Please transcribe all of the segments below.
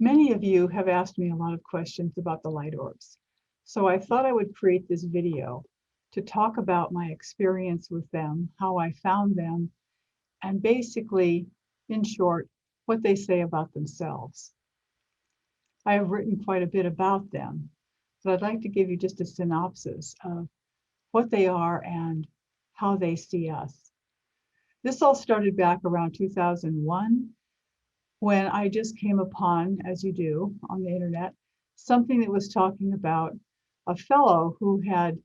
Many of you have asked me a lot of questions about the light orbs. So I thought I would create this video to talk about my experience with them, how I found them, and basically, in short, what they say about themselves. I have written quite a bit about them, but I'd like to give you just a synopsis of what they are and how they see us. This all started back around 2001 when I just came upon, as you do on the internet, something that was talking about a fellow who had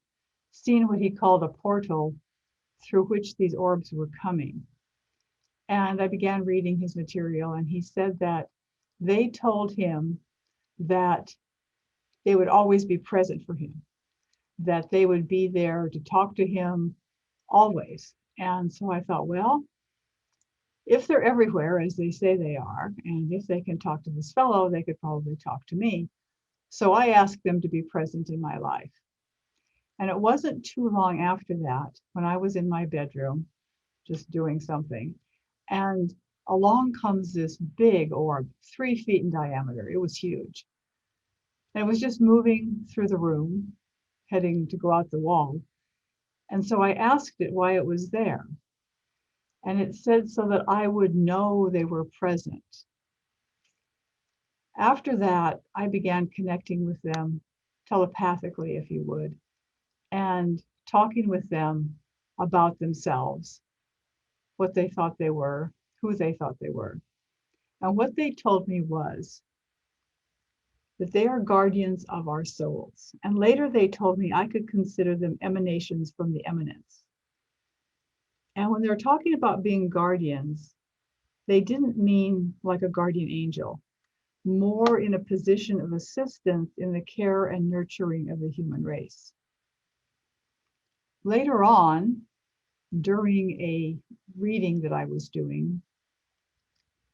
seen what he called a portal through which these orbs were coming. And I began reading his material, and he said that they told him that they would always be present for him, that they would be there to talk to him always. And so I thought, well, if they're everywhere, as they say they are, and if they can talk to this fellow, they could probably talk to me. So I asked them to be present in my life. And it wasn't too long after that, when I was in my bedroom, just doing something, and along comes this big orb, 3 feet in diameter. It was huge. And it was just moving through the room, heading to go out the wall. And so I asked it why it was there. And it said so that I would know they were present. After that, I began connecting with them telepathically, if you would, and talking with them about themselves, what they thought they were, who they thought they were. And what they told me was that they are guardians of our souls. And later they told me I could consider them emanations from the Eminence. And when they're talking about being guardians, they didn't mean like a guardian angel, more in a position of assistance in the care and nurturing of the human race. Later on, during a reading that I was doing,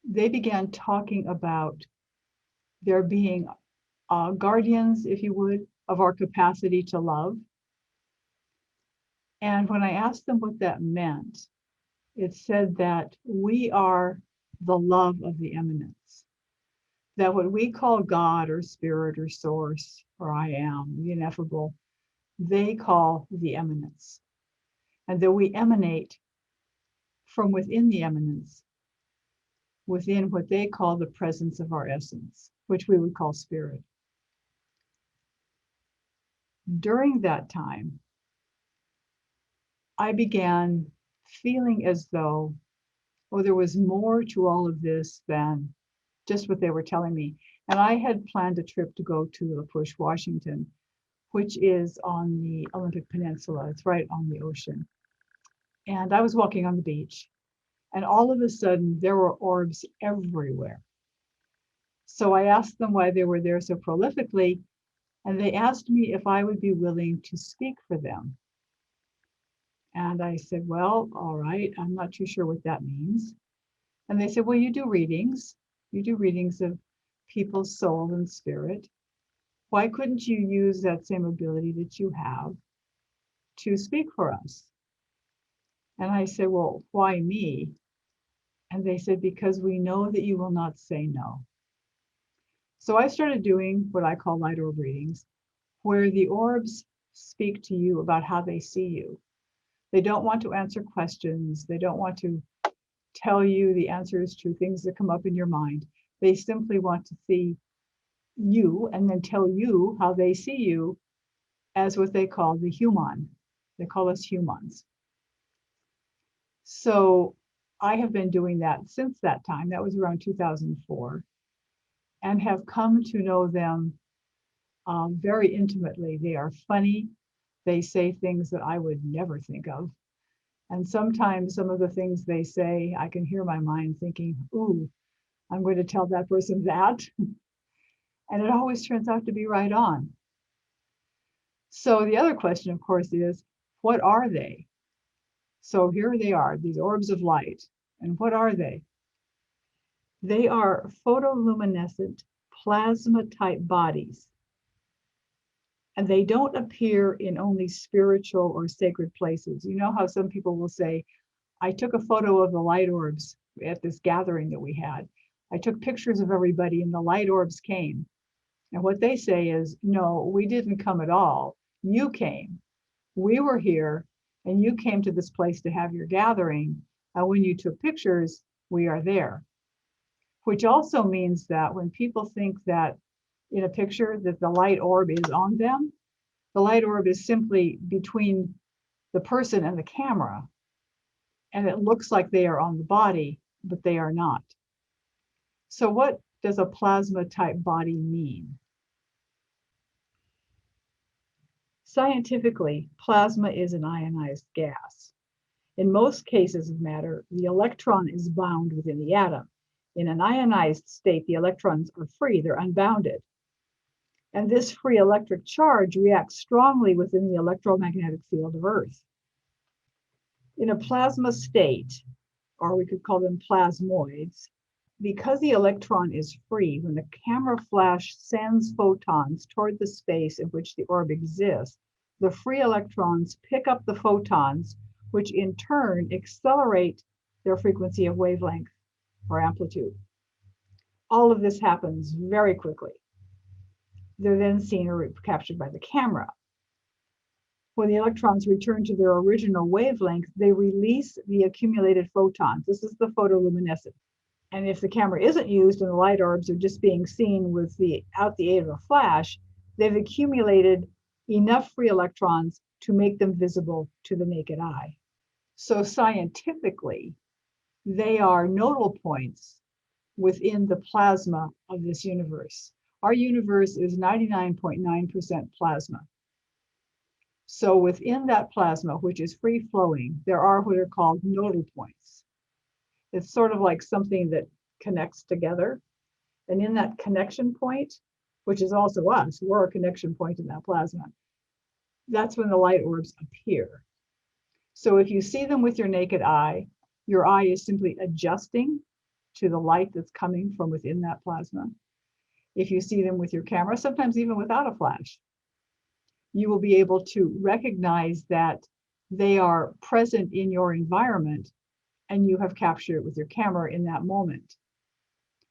they began talking about there being guardians, if you would, of our capacity to love. And when I asked them what that meant, it said that we are the love of the Eminence. That what we call God or spirit or source or I am, the ineffable, they call the Eminence. And that we emanate from within the Eminence, within what they call the presence of our essence, which we would call spirit. During that time, I began feeling as though, oh, there was more to all of this than just what they were telling me. And I had planned a trip to go to La Push, Washington, which is on the Olympic Peninsula. It's right on the ocean. And I was walking on the beach, and all of a sudden there were orbs everywhere. So I asked them why they were there so prolifically, and they asked me if I would be willing to speak for them. And I said, well, all right, I'm not too sure what that means. And they said, well, you do readings. You do readings of people's soul and spirit. Why couldn't you use that same ability that you have to speak for us? And I said, well, why me? And they said, because we know that you will not say no. So I started doing what I call light orb readings, where the orbs speak to you about how they see you. They don't want to answer questions. They don't want to tell you the answers to things that come up in your mind. They simply want to see you and then tell you how they see you as what they call the human. They call us humans. So I have been doing that since that time. That was around 2004, and have come to know them very intimately. They are funny. They say things that I would never think of. And sometimes some of the things they say, I can hear my mind thinking, ooh, I'm going to tell that person that. And it always turns out to be right on. So the other question, of course, is, what are they? So here they are, these orbs of light. And what are they? They are photoluminescent plasma-type bodies. And they don't appear in only spiritual or sacred places. You know how some people will say, I took a photo of the light orbs at this gathering that we had. I took pictures of everybody and the light orbs came. And what they say is, no, we didn't come at all. You came. We were here and you came to this place to have your gathering. And when you took pictures, we are there. Which also means that when people think that in a picture that the light orb is on them, the light orb is simply between the person and the camera. And it looks like they are on the body, but they are not. So what does a plasma type body mean? Scientifically, plasma is an ionized gas. In most cases of matter, the electron is bound within the atom. In an ionized state, the electrons are free, they're unbounded. And this free electric charge reacts strongly within the electromagnetic field of Earth. In a plasma state, or we could call them plasmoids, because the electron is free, when the camera flash sends photons toward the space in which the orb exists, the free electrons pick up the photons, which in turn accelerate their frequency of wavelength or amplitude. All of this happens very quickly. They're then seen or captured by the camera. When the electrons return to their original wavelength, they release the accumulated photons. This is the photoluminescence. And if the camera isn't used and the light orbs are just being seen without the aid of a flash, they've accumulated enough free electrons to make them visible to the naked eye. So scientifically, they are nodal points within the plasma of this universe. Our universe is 99.9% plasma. So within that plasma, which is free flowing, there are what are called nodal points. It's sort of like something that connects together. And in that connection point, which is also us, we're a connection point in that plasma, that's when the light orbs appear. So if you see them with your naked eye, your eye is simply adjusting to the light that's coming from within that plasma. If you see them with your camera, sometimes even without a flash, you will be able to recognize that they are present in your environment and you have captured it with your camera in that moment.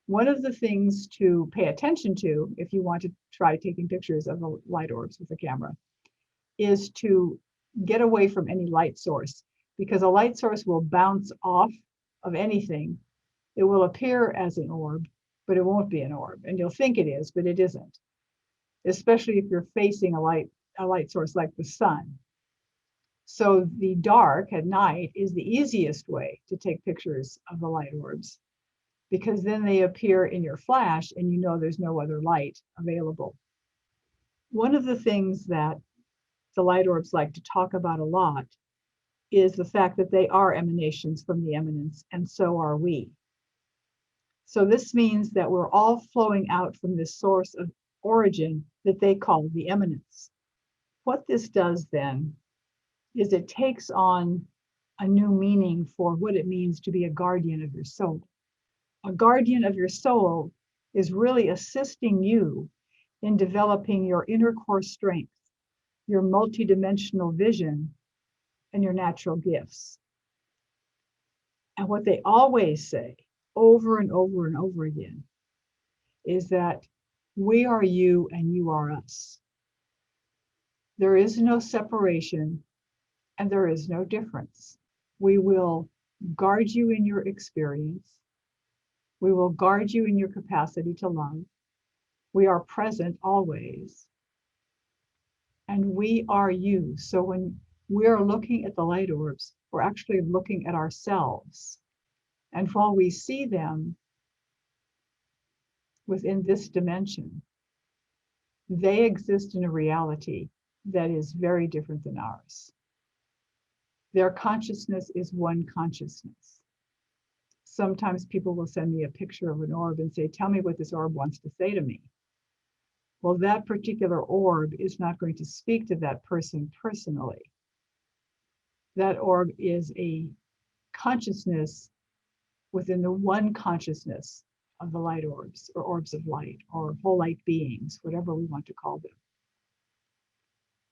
One of the things to pay attention to if you want to try taking pictures of the light orbs with a camera is to get away from any light source, because a light source will bounce off of anything. It will appear as an orb, but it won't be an orb. And you'll think it is, but it isn't, especially if you're facing a light source like the sun. So the dark at night is the easiest way to take pictures of the light orbs, because then they appear in your flash and you know there's no other light available. One of the things that the light orbs like to talk about a lot is the fact that they are emanations from the eminence, and so are we. So this means that we're all flowing out from this source of origin that they call the eminence. What this does then is it takes on a new meaning for what it means to be a guardian of your soul. A guardian of your soul is really assisting you in developing your inner core strength, your multidimensional vision, and your natural gifts. And what they always say over and over and over again is that we are you and you are us. There is no separation and there is no difference. We will guard you in your experience. We will guard you in your capacity to love. We are present always. And we are you. So when we're looking at the light orbs, we're actually looking at ourselves. And while we see them within this dimension, they exist in a reality that is very different than ours. Their consciousness is one consciousness. Sometimes people will send me a picture of an orb and say, tell me what this orb wants to say to me. Well, that particular orb is not going to speak to that person personally. That orb is a consciousness within the one consciousness of the light orbs, or orbs of light, or whole light beings, whatever we want to call them.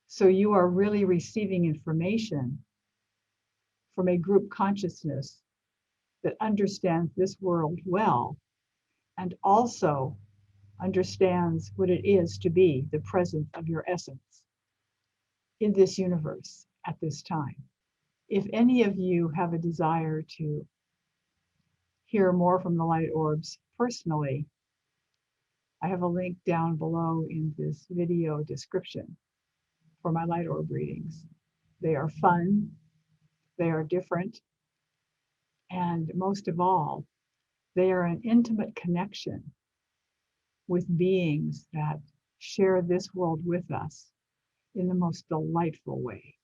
So you are really receiving information from a group consciousness that understands this world well and also understands what it is to be the presence of your essence in this universe at this time. If any of you have a desire to hear more from the Light Orbs personally, I have a link down below in this video description for my Light Orb readings. They are fun, they are different, and most of all, they are an intimate connection with beings that share this world with us in the most delightful way.